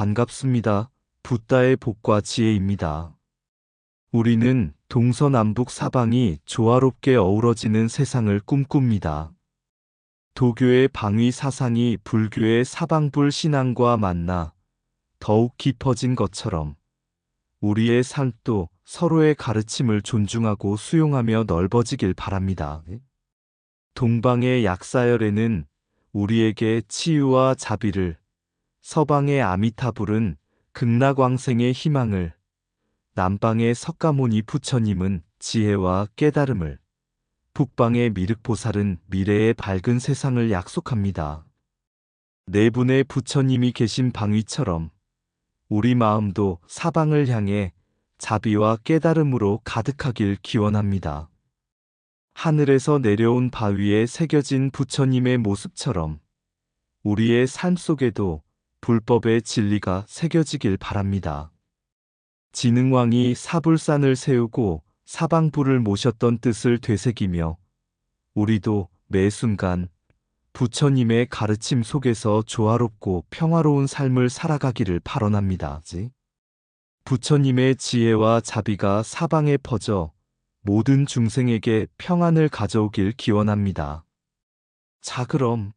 반갑습니다. 붓다의 복과 지혜입니다. 우리는 동서남북 사방이 조화롭게 어우러지는 세상을 꿈꿉니다. 도교의 방위 사상이 불교의 사방불 신앙과 만나 더욱 깊어진 것처럼 우리의 삶도 서로의 가르침을 존중하고 수용하며 넓어지길 바랍니다. 동방의 약사열에는 우리에게 치유와 자비를, 서방의 아미타불은 극락왕생의 희망을, 남방의 석가모니 부처님은 지혜와 깨달음을, 북방의 미륵보살은 미래의 밝은 세상을 약속합니다. 네 분의 부처님이 계신 방위처럼 우리 마음도 사방을 향해 자비와 깨달음으로 가득하길 기원합니다. 하늘에서 내려온 바위에 새겨진 부처님의 모습처럼 우리의 삶 속에도 불법의 진리가 새겨지길 바랍니다. 진흥왕이 사불산을 세우고 사방부를 모셨던 뜻을 되새기며 우리도 매 순간 부처님의 가르침 속에서 조화롭고 평화로운 삶을 살아가기를 발언합니다. 부처님의 지혜와 자비가 사방에 퍼져 모든 중생에게 평안을 가져오길 기원합니다. 자, 그럼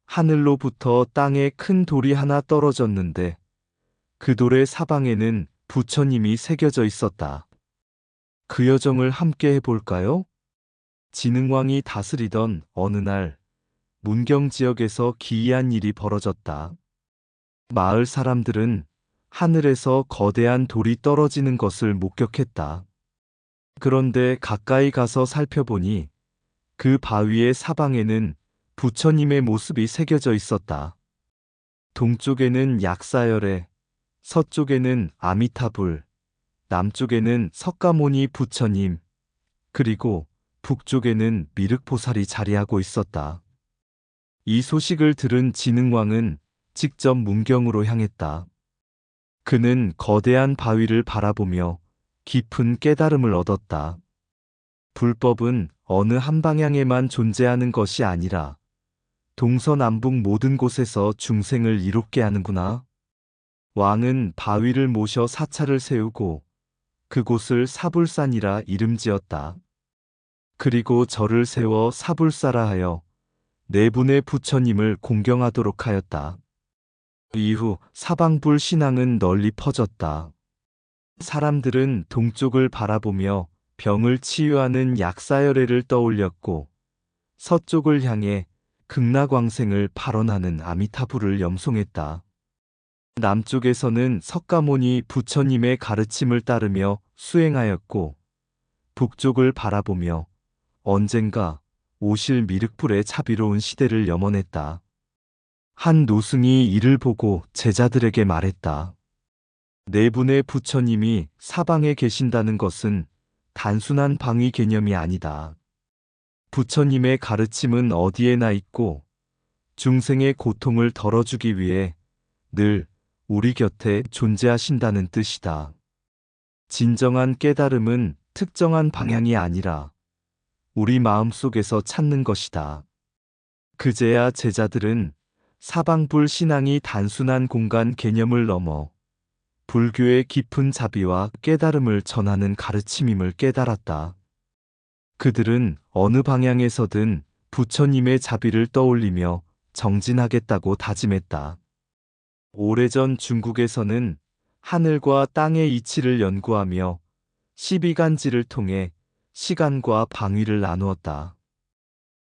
하늘로부터 땅에 큰 돌이 하나 떨어졌는데 그 돌의 사방에는 부처님이 새겨져 있었다. 그 여정을 함께 해볼까요? 진흥왕이 다스리던 어느 날 문경 지역에서 기이한 일이 벌어졌다. 마을 사람들은 하늘에서 거대한 돌이 떨어지는 것을 목격했다. 그런데 가까이 가서 살펴보니 그 바위의 사방에는 부처님의 모습이 새겨져 있었다. 동쪽에는 약사열에, 서쪽에는 아미타불, 남쪽에는 석가모니 부처님, 그리고 북쪽에는 미륵보살이 자리하고 있었다. 이 소식을 들은 진흥왕은 직접 문경으로 향했다. 그는 거대한 바위를 바라보며 깊은 깨달음을 얻었다. 불법은 어느 한 방향에만 존재하는 것이 아니라 동서남북 모든 곳에서 중생을 이롭게 하는구나. 왕은 바위를 모셔 사찰을 세우고 그곳을 사불산이라 이름 지었다. 그리고 절을 세워 사불사라 하여 네 분의 부처님을 공경하도록 하였다. 이후 사방불 신앙은 널리 퍼졌다. 사람들은 동쪽을 바라보며 병을 치유하는 약사열애를 떠올렸고 서쪽을 향해 극락왕생을 발언하는 아미타불을 염송했다. 남쪽에서는 석가모니 부처님의 가르침을 따르며 수행하였고 북쪽을 바라보며 언젠가 오실 미륵불의 자비로운 시대를 염원했다. 한 노승이 이를 보고 제자들에게 말했다. 네 분의 부처님이 사방에 계신다는 것은 단순한 방위 개념이 아니다. 부처님의 가르침은 어디에나 있고 중생의 고통을 덜어주기 위해 늘 우리 곁에 존재하신다는 뜻이다. 진정한 깨달음은 특정한 방향이 아니라 우리 마음 속에서 찾는 것이다. 그제야 제자들은 사방불 신앙이 단순한 공간 개념을 넘어 불교의 깊은 자비와 깨달음을 전하는 가르침임을 깨달았다. 그들은 어느 방향에서든 부처님의 자비를 떠올리며 정진하겠다고 다짐했다. 오래전 중국에서는 하늘과 땅의 이치를 연구하며 12간지를 통해 시간과 방위를 나누었다.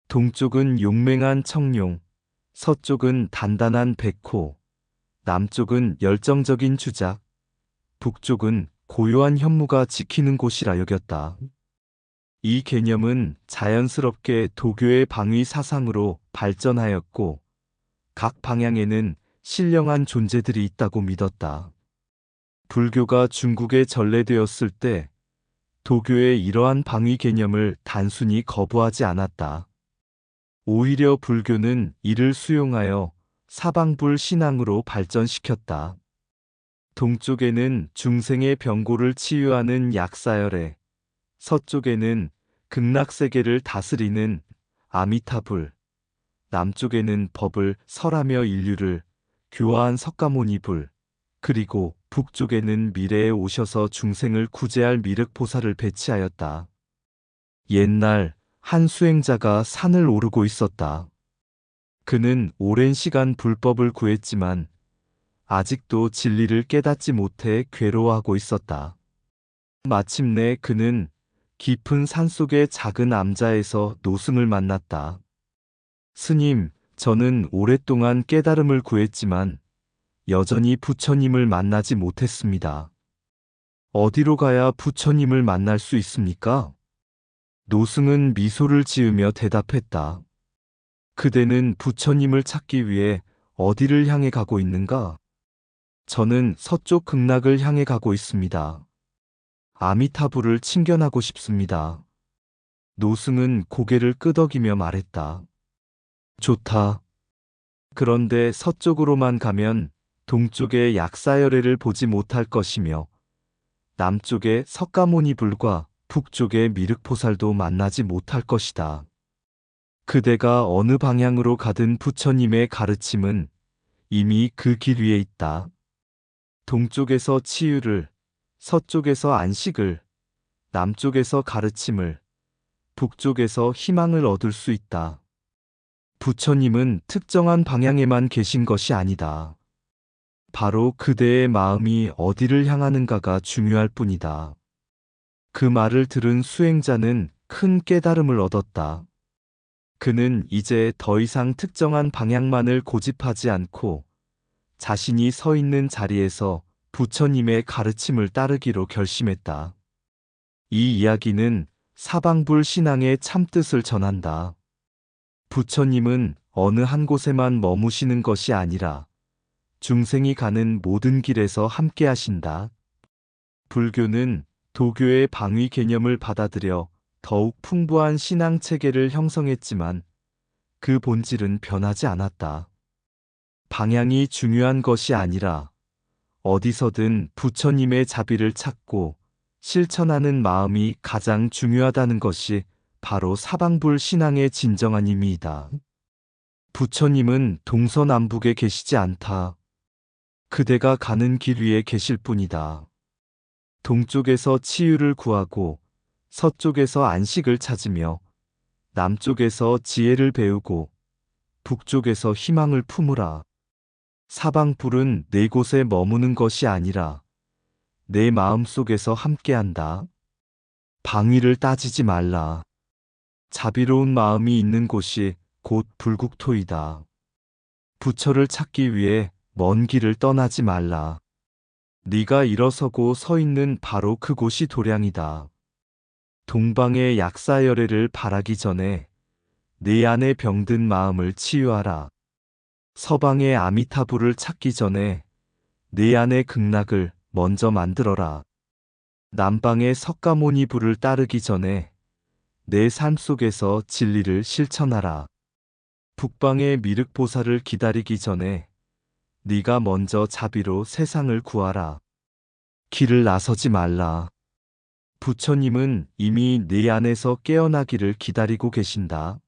동쪽은 용맹한 청룡, 서쪽은 단단한 백호, 남쪽은 열정적인 주작, 북쪽은 고요한 현무가 지키는 곳이라 여겼다. 이 개념은 자연스럽게 도교의 방위 사상으로 발전하였고 각 방향에는 신령한 존재들이 있다고 믿었다. 불교가 중국에 전래되었을 때 도교의 이러한 방위 개념을 단순히 거부하지 않았다. 오히려 불교는 이를 수용하여 사방불 신앙으로 발전시켰다. 동쪽에는 중생의 병고를 치유하는 약사열애, 서쪽에는 극락세계를 다스리는 아미타불, 남쪽에는 법을 설하며 인류를 교화한 석가모니불, 그리고 북쪽에는 미래에 오셔서 중생을 구제할 미륵보살을 배치하였다. 옛날 한 수행자가 산을 오르고 있었다. 그는 오랜 시간 불법을 구했지만 아직도 진리를 깨닫지 못해 괴로워하고 있었다. 마침내 그는 깊은 산속의 작은 암자에서 노승을 만났다. 스님, 저는 오랫동안 깨달음을 구했지만 여전히 부처님을 만나지 못했습니다. 어디로 가야 부처님을 만날 수 있습니까? 노승은 미소를 지으며 대답했다. 그대는 부처님을 찾기 위해 어디를 향해 가고 있는가? 저는 서쪽 극락을 향해 가고 있습니다. 아미타불을 친견하고 싶습니다. 노승은 고개를 끄덕이며 말했다. 좋다. 그런데 서쪽으로만 가면 동쪽의 약사열애를 보지 못할 것이며 남쪽의 석가모니불과 북쪽의 미륵보살도 만나지 못할 것이다. 그대가 어느 방향으로 가든 부처님의 가르침은 이미 그 길 위에 있다. 동쪽에서 치유를, 서쪽에서 안식을, 남쪽에서 가르침을, 북쪽에서 희망을 얻을 수 있다. 부처님은 특정한 방향에만 계신 것이 아니다. 바로 그대의 마음이 어디를 향하는가가 중요할 뿐이다. 그 말을 들은 수행자는 큰 깨달음을 얻었다. 그는 이제 더 이상 특정한 방향만을 고집하지 않고 자신이 서 있는 자리에서 부처님의 가르침을 따르기로 결심했다. 이 이야기는 사방불 신앙의 참뜻을 전한다. 부처님은 어느 한 곳에만 머무시는 것이 아니라 중생이 가는 모든 길에서 함께 하신다. 불교는 도교의 방위 개념을 받아들여 더욱 풍부한 신앙 체계를 형성했지만 그 본질은 변하지 않았다. 방향이 중요한 것이 아니라 어디서든 부처님의 자비를 찾고 실천하는 마음이 가장 중요하다는 것이 바로 사방불 신앙의 진정한 의미이다. 부처님은 동서남북에 계시지 않다. 그대가 가는 길 위에 계실 뿐이다. 동쪽에서 치유를 구하고 서쪽에서 안식을 찾으며 남쪽에서 지혜를 배우고 북쪽에서 희망을 품으라. 사방불은 네 곳에 머무는 것이 아니라 내 마음 속에서 함께한다. 방위를 따지지 말라. 자비로운 마음이 있는 곳이 곧 불국토이다. 부처를 찾기 위해 먼 길을 떠나지 말라. 네가 일어서고 서 있는 바로 그곳이 도량이다. 동방의 약사열애를 바라기 전에 네 안에 병든 마음을 치유하라. 서방의 아미타불을 찾기 전에 네 안의 극락을 먼저 만들어라. 남방의 석가모니불을 따르기 전에 내 삶 속에서 진리를 실천하라. 북방의 미륵보살을 기다리기 전에 네가 먼저 자비로 세상을 구하라. 길을 나서지 말라. 부처님은 이미 네 안에서 깨어나기를 기다리고 계신다.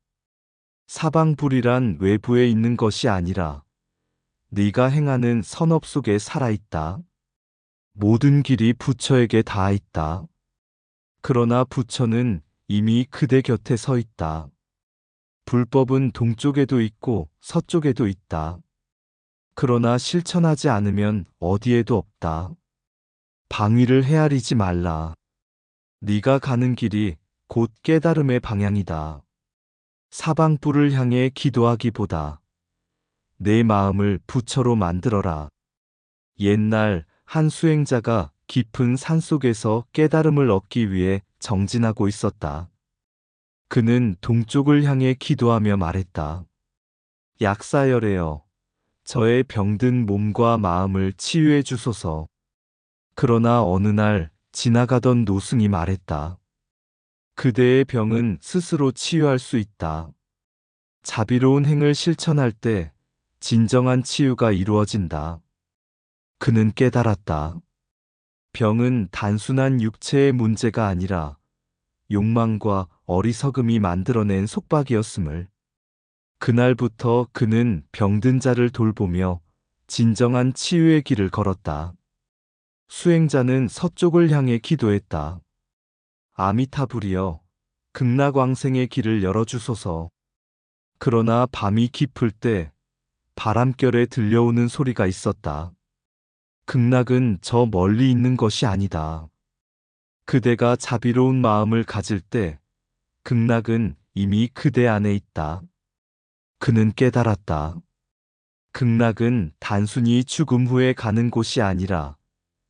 사방불이란 외부에 있는 것이 아니라 네가 행하는 선업 속에 살아있다. 모든 길이 부처에게 닿아 있다. 그러나 부처는 이미 그대 곁에 서 있다. 불법은 동쪽에도 있고 서쪽에도 있다. 그러나 실천하지 않으면 어디에도 없다. 방위를 헤아리지 말라. 네가 가는 길이 곧 깨달음의 방향이다. 사방불을 향해 기도하기보다 내 마음을 부처로 만들어라. 옛날 한 수행자가 깊은 산속에서 깨달음을 얻기 위해 정진하고 있었다. 그는 동쪽을 향해 기도하며 말했다. 약사열애여, 저의 병든 몸과 마음을 치유해 주소서. 그러나 어느 날 지나가던 노승이 말했다. 그대의 병은 스스로 치유할 수 있다. 자비로운 행을 실천할 때 진정한 치유가 이루어진다. 그는 깨달았다. 병은 단순한 육체의 문제가 아니라 욕망과 어리석음이 만들어낸 속박이었음을. 그날부터 그는 병든 자를 돌보며 진정한 치유의 길을 걸었다. 수행자는 서쪽을 향해 기도했다. 아미타불이여, 극락왕생의 길을 열어주소서. 그러나 밤이 깊을 때 바람결에 들려오는 소리가 있었다. 극락은 저 멀리 있는 것이 아니다. 그대가 자비로운 마음을 가질 때 극락은 이미 그대 안에 있다. 그는 깨달았다. 극락은 단순히 죽음 후에 가는 곳이 아니라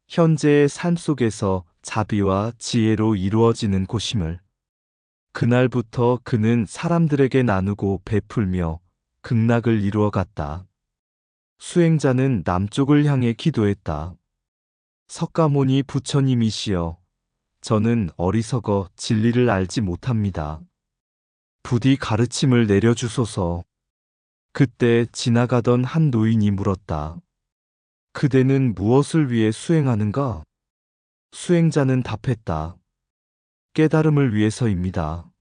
현재의 삶 속에서 자비와 지혜로 이루어지는 곳임을. 그날부터 그는 사람들에게 나누고 베풀며 극락을 이루어갔다. 수행자는 남쪽을 향해 기도했다. 석가모니 부처님이시여, 저는 어리석어 진리를 알지 못합니다. 부디 가르침을 내려주소서. 그때 지나가던 한 노인이 물었다. 그대는 무엇을 위해 수행하는가? 수행자는 답했다. 깨달음을 위해서입니다.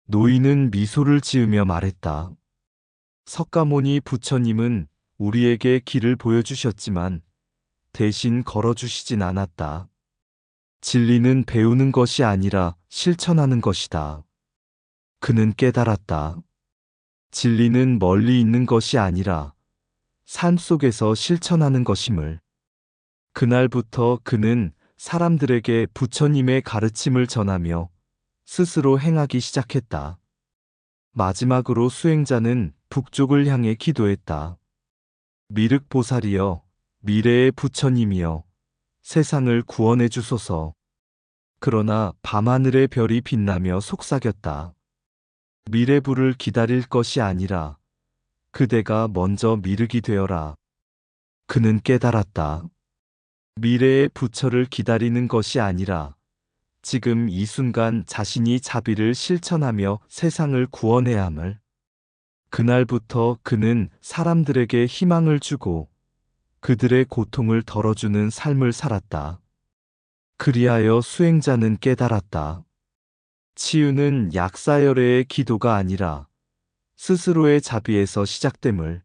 노인은 미소를 지으며 말했다. 석가모니 부처님은 우리에게 길을 보여주셨지만 대신 걸어주시진 않았다. 진리는 배우는 것이 아니라 실천하는 것이다. 그는 깨달았다. 진리는 멀리 있는 것이 아니라 삶 속에서 실천하는 것임을. 그날부터 그는 사람들에게 부처님의 가르침을 전하며 스스로 행하기 시작했다. 마지막으로 수행자는 북쪽을 향해 기도했다. 미륵보살이여, 미래의 부처님이여, 세상을 구원해 주소서. 그러나 밤하늘의 별이 빛나며 속삭였다. 미래부를 기다릴 것이 아니라 그대가 먼저 미륵이 되어라. 그는 깨달았다. 미래의 부처를 기다리는 것이 아니라 지금 이 순간 자신이 자비를 실천하며 세상을 구원해야 함을. 그날부터 그는 사람들에게 희망을 주고 그들의 고통을 덜어주는 삶을 살았다. 그리하여 수행자는 깨달았다. 치유는 약사열애의 기도가 아니라 스스로의 자비에서 시작됨을.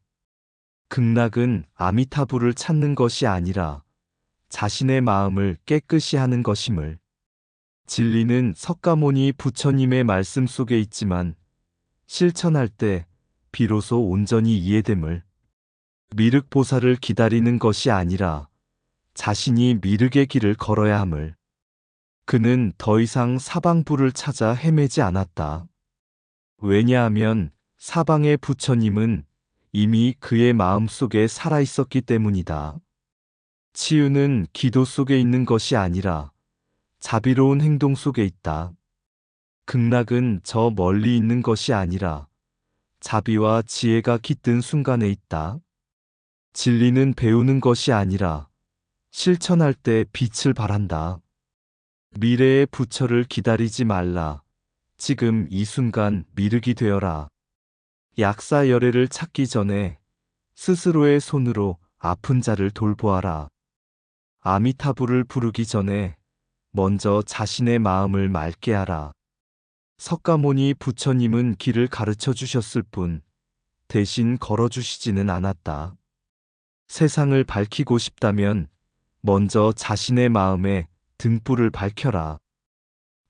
극락은 아미타불을 찾는 것이 아니라 자신의 마음을 깨끗이 하는 것임을. 진리는 석가모니 부처님의 말씀 속에 있지만 실천할 때 비로소 온전히 이해됨을. 미륵보살을 기다리는 것이 아니라 자신이 미륵의 길을 걸어야 함을. 그는 더 이상 사방부를 찾아 헤매지 않았다. 왜냐하면 사방의 부처님은 이미 그의 마음속에 살아있었기 때문이다. 치유는 기도 속에 있는 것이 아니라 자비로운 행동 속에 있다. 극락은 저 멀리 있는 것이 아니라 자비와 지혜가 깃든 순간에 있다. 진리는 배우는 것이 아니라 실천할 때 빛을 발한다. 미래의 부처를 기다리지 말라. 지금 이 순간 미륵이 되어라. 약사열애를 찾기 전에 스스로의 손으로 아픈 자를 돌보아라. 아미타불을 부르기 전에 먼저 자신의 마음을 맑게 하라. 석가모니 부처님은 길을 가르쳐 주셨을 뿐 대신 걸어주시지는 않았다. 세상을 밝히고 싶다면 먼저 자신의 마음에 등불을 밝혀라.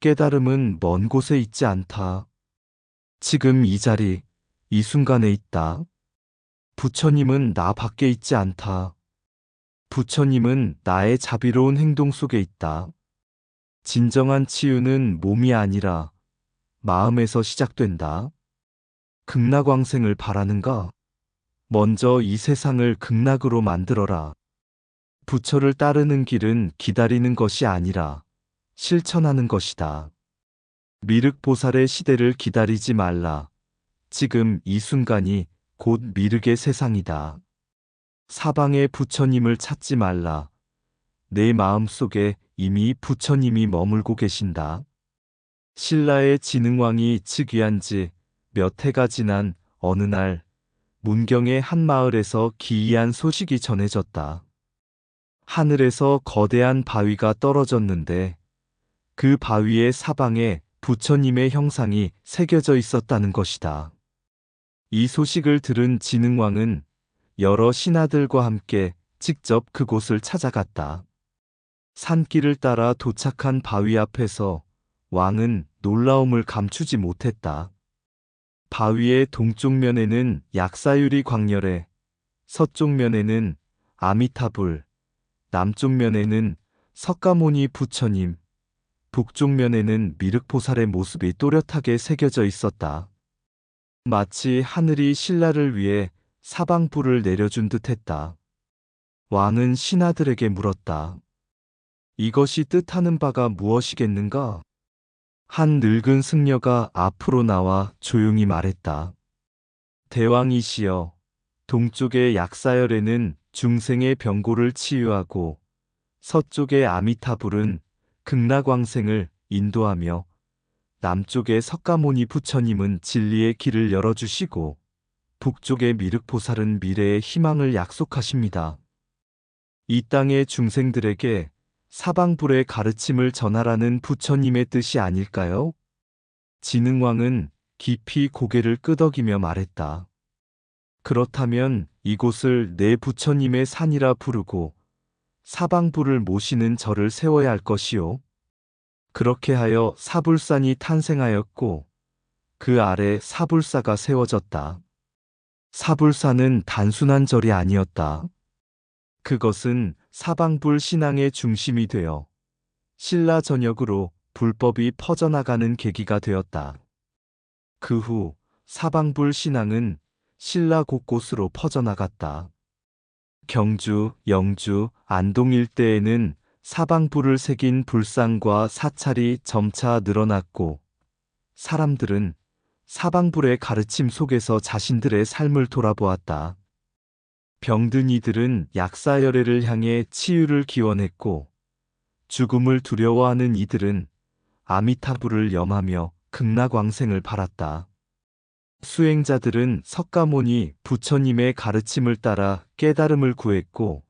깨달음은 먼 곳에 있지 않다. 지금 이 자리, 이 순간에 있다. 부처님은 나 밖에 있지 않다. 부처님은 나의 자비로운 행동 속에 있다. 진정한 치유는 몸이 아니라 마음에서 시작된다. 극락왕생을 바라는가? 먼저 이 세상을 극락으로 만들어라. 부처를 따르는 길은 기다리는 것이 아니라 실천하는 것이다. 미륵보살의 시대를 기다리지 말라. 지금 이 순간이 곧 미륵의 세상이다. 사방의 부처님을 찾지 말라. 내 마음속에 이미 부처님이 머물고 계신다. 신라의 진흥왕이 즉위한 지 몇 해가 지난 어느 날 문경의 한 마을에서 기이한 소식이 전해졌다. 하늘에서 거대한 바위가 떨어졌는데 그 바위의 사방에 부처님의 형상이 새겨져 있었다는 것이다. 이 소식을 들은 진흥왕은 여러 신하들과 함께 직접 그곳을 찾아갔다. 산길을 따라 도착한 바위 앞에서 왕은 놀라움을 감추지 못했다. 바위의 동쪽 면에는 약사유리 광열에, 서쪽 면에는 아미타불, 남쪽 면에는 석가모니 부처님, 북쪽 면에는 미륵보살의 모습이 또렷하게 새겨져 있었다. 마치 하늘이 신라를 위해 사방불을 내려준 듯했다. 왕은 신하들에게 물었다. 이것이 뜻하는 바가 무엇이겠는가? 한 늙은 승려가 앞으로 나와 조용히 말했다. 대왕이시여, 동쪽의 약사열에는 중생의 병고를 치유하고 서쪽의 아미타불은 극락왕생을 인도하며 남쪽의 석가모니 부처님은 진리의 길을 열어주시고 북쪽의 미륵보살은 미래의 희망을 약속하십니다. 이 땅의 중생들에게 사방불의 가르침을 전하라는 부처님의 뜻이 아닐까요? 진흥왕은 깊이 고개를 끄덕이며 말했다. 그렇다면 이곳을 내 부처님의 산이라 부르고 사방불을 모시는 절을 세워야 할 것이요. 그렇게 하여 사불산이 탄생하였고 그 아래 사불사가 세워졌다. 사불사는 단순한 절이 아니었다. 그것은 사방불 신앙의 중심이 되어 신라 전역으로 불법이 퍼져나가는 계기가 되었다. 그 후 사방불 신앙은 신라 곳곳으로 퍼져나갔다. 경주, 영주, 안동 일대에는 사방불을 새긴 불상과 사찰이 점차 늘어났고 사람들은 사방불의 가르침 속에서 자신들의 삶을 돌아보았다. 병든 이들은 약사열애를 향해 치유를 기원했고 죽음을 두려워하는 이들은 아미타불을 염하며 극락왕생을 바랐다. 수행자들은 석가모니 부처님의 가르침을 따라 깨달음을 구했고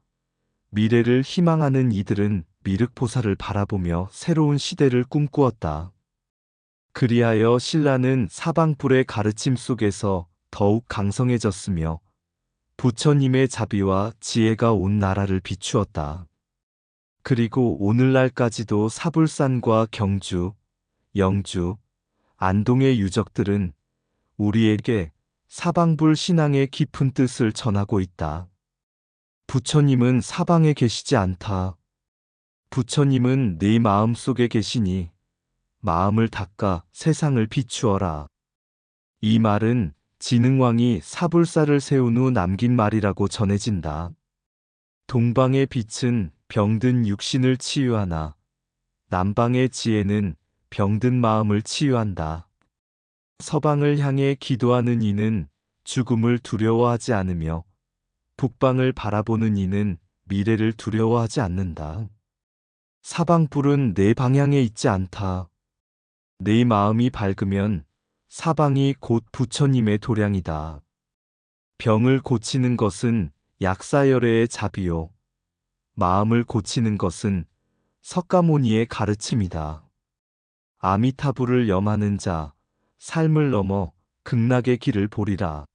미래를 희망하는 이들은 미륵보살을 바라보며 새로운 시대를 꿈꾸었다. 그리하여 신라는 사방불의 가르침 속에서 더욱 강성해졌으며 부처님의 자비와 지혜가 온 나라를 비추었다. 그리고 오늘날까지도 사불산과 경주, 영주, 안동의 유적들은 우리에게 사방불 신앙의 깊은 뜻을 전하고 있다. 부처님은 사방에 계시지 않다. 부처님은 네 마음 속에 계시니 마음을 닦아 세상을 비추어라. 이 말은 진흥왕이 사불사를 세운 후 남긴 말이라고 전해진다. 동방의 빛은 병든 육신을 치유하나 남방의 지혜는 병든 마음을 치유한다. 서방을 향해 기도하는 이는 죽음을 두려워하지 않으며 북방을 바라보는 이는 미래를 두려워하지 않는다. 사방불은 내 방향에 있지 않다. 내 마음이 밝으면 사방이 곧 부처님의 도량이다. 병을 고치는 것은 약사열애의 자비요. 마음을 고치는 것은 석가모니의 가르침이다. 아미타불을 염하는 자, 삶을 넘어 극락의 길을 보리라.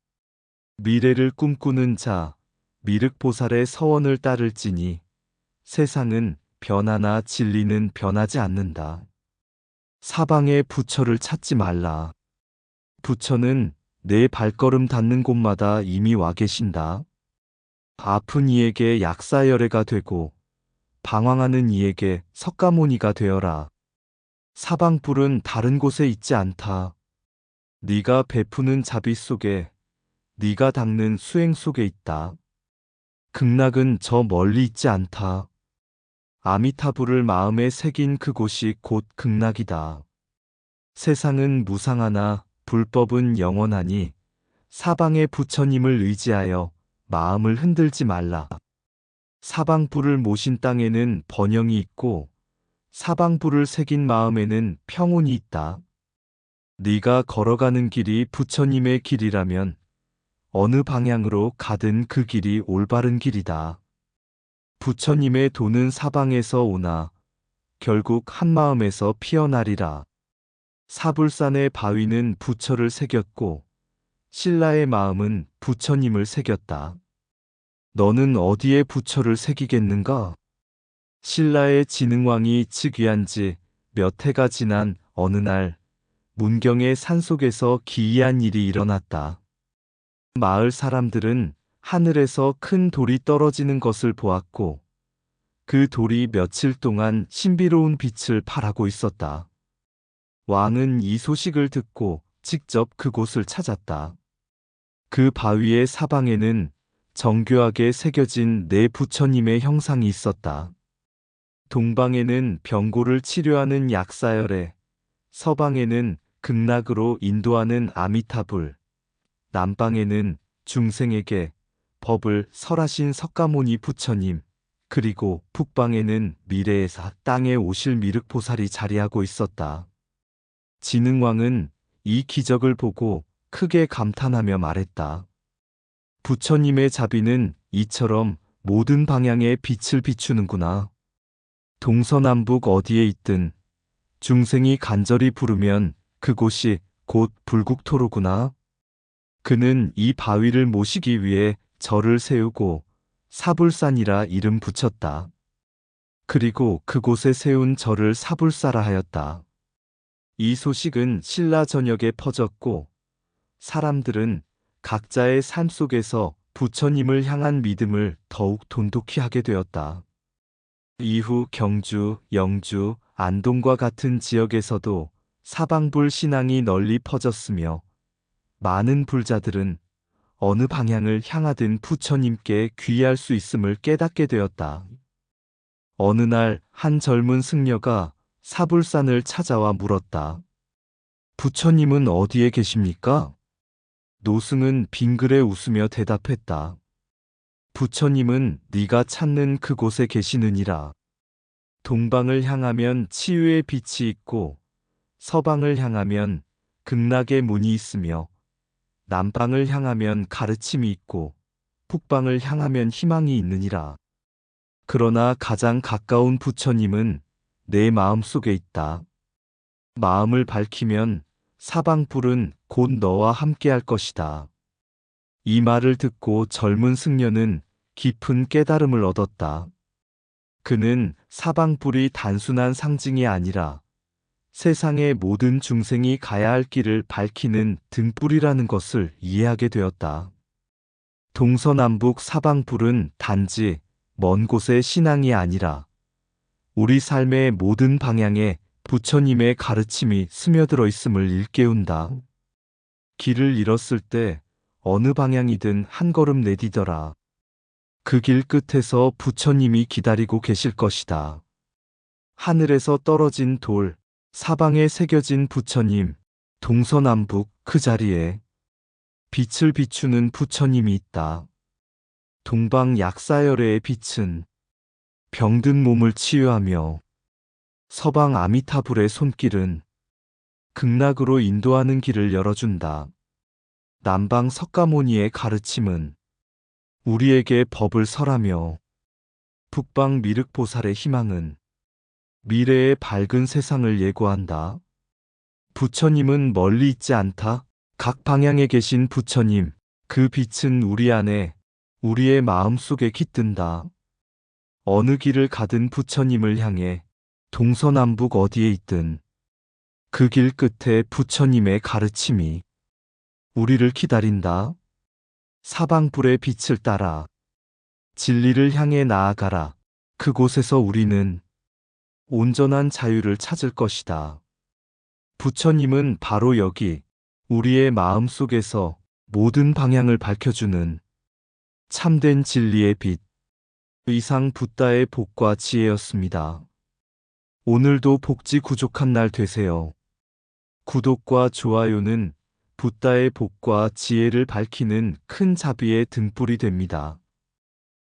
미래를 꿈꾸는 자, 미륵보살의 서원을 따를지니 세상은 변하나 진리는 변하지 않는다. 사방의 부처를 찾지 말라. 부처는 내 발걸음 닿는 곳마다 이미 와 계신다. 아픈 이에게 약사열애가 되고 방황하는 이에게 석가모니가 되어라. 사방불은 다른 곳에 있지 않다. 네가 베푸는 자비 속에, 네가 닦는 수행 속에 있다. 극락은 저 멀리 있지 않다. 아미타불을 마음에 새긴 그곳이 곧 극락이다. 세상은 무상하나 불법은 영원하니 사방의 부처님을 의지하여 마음을 흔들지 말라. 사방불을 모신 땅에는 번영이 있고 사방불을 새긴 마음에는 평온이 있다. 네가 걸어가는 길이 부처님의 길이라면 어느 방향으로 가든 그 길이 올바른 길이다. 부처님의 도는 사방에서 오나 결국 한마음에서 피어나리라. 사불산의 바위는 부처를 새겼고 신라의 마음은 부처님을 새겼다. 너는 어디에 부처를 새기겠는가? 신라의 진흥왕이 즉위한 지 몇 해가 지난 어느 날 문경의 산속에서 기이한 일이 일어났다. 마을 사람들은 하늘에서 큰 돌이 떨어지는 것을 보았고 그 돌이 며칠 동안 신비로운 빛을 발하고 있었다. 왕은 이 소식을 듣고 직접 그곳을 찾았다. 그 바위의 사방에는 정교하게 새겨진 네 부처님의 형상이 있었다. 동방에는 병고를 치료하는 약사열에, 서방에는 극락으로 인도하는 아미타불, 남방에는 중생에게 법을 설하신 석가모니 부처님, 그리고 북방에는 미래에서 땅에 오실 미륵보살이 자리하고 있었다. 진흥왕은 이 기적을 보고 크게 감탄하며 말했다. 부처님의 자비는 이처럼 모든 방향에 빛을 비추는구나. 동서남북 어디에 있든 중생이 간절히 부르면 그곳이 곧 불국토로구나. 그는 이 바위를 모시기 위해 절을 세우고 사불산이라 이름 붙였다. 그리고 그곳에 세운 절을 사불사라 하였다. 이 소식은 신라 전역에 퍼졌고 사람들은 각자의 삶 속에서 부처님을 향한 믿음을 더욱 돈독히 하게 되었다. 이후 경주, 영주, 안동과 같은 지역에서도 사방불 신앙이 널리 퍼졌으며 많은 불자들은 어느 방향을 향하든 부처님께 귀의할 수 있음을 깨닫게 되었다. 어느 날 한 젊은 승려가 사불산을 찾아와 물었다. 부처님은 어디에 계십니까? 노승은 빙그레 웃으며 대답했다. 부처님은 네가 찾는 그곳에 계시느니라. 동방을 향하면 치유의 빛이 있고 서방을 향하면 극락의 문이 있으며 남방을 향하면 가르침이 있고 북방을 향하면 희망이 있느니라. 그러나 가장 가까운 부처님은 내 마음 속에 있다. 마음을 밝히면 사방불은 곧 너와 함께할 것이다. 이 말을 듣고 젊은 승려는 깊은 깨달음을 얻었다. 그는 사방불이 단순한 상징이 아니라 세상의 모든 중생이 가야 할 길을 밝히는 등불이라는 것을 이해하게 되었다. 동서남북 사방불은 단지 먼 곳의 신앙이 아니라 우리 삶의 모든 방향에 부처님의 가르침이 스며들어 있음을 일깨운다. 길을 잃었을 때 어느 방향이든 한 걸음 내디뎌라. 그 길 끝에서 부처님이 기다리고 계실 것이다. 하늘에서 떨어진 돌, 사방에 새겨진 부처님, 동서남북 그 자리에 빛을 비추는 부처님이 있다. 동방 약사열애의 빛은 병든 몸을 치유하며 서방 아미타불의 손길은 극락으로 인도하는 길을 열어준다. 남방 석가모니의 가르침은 우리에게 법을 설하며 북방 미륵보살의 희망은 미래의 밝은 세상을 예고한다. 부처님은 멀리 있지 않다. 각 방향에 계신 부처님, 그 빛은 우리 안에, 우리의 마음 속에 깃든다. 어느 길을 가든 부처님을 향해 동서남북 어디에 있든 그 길 끝에 부처님의 가르침이 우리를 기다린다. 사방불의 빛을 따라 진리를 향해 나아가라. 그곳에서 우리는 온전한 자유를 찾을 것이다. 부처님은 바로 여기 우리의 마음 속에서 모든 방향을 밝혀주는 참된 진리의 빛, 이상 붓다의 복과 지혜였습니다. 오늘도 복지 구족한 날 되세요. 구독과 좋아요는 붓다의 복과 지혜를 밝히는 큰 자비의 등불이 됩니다.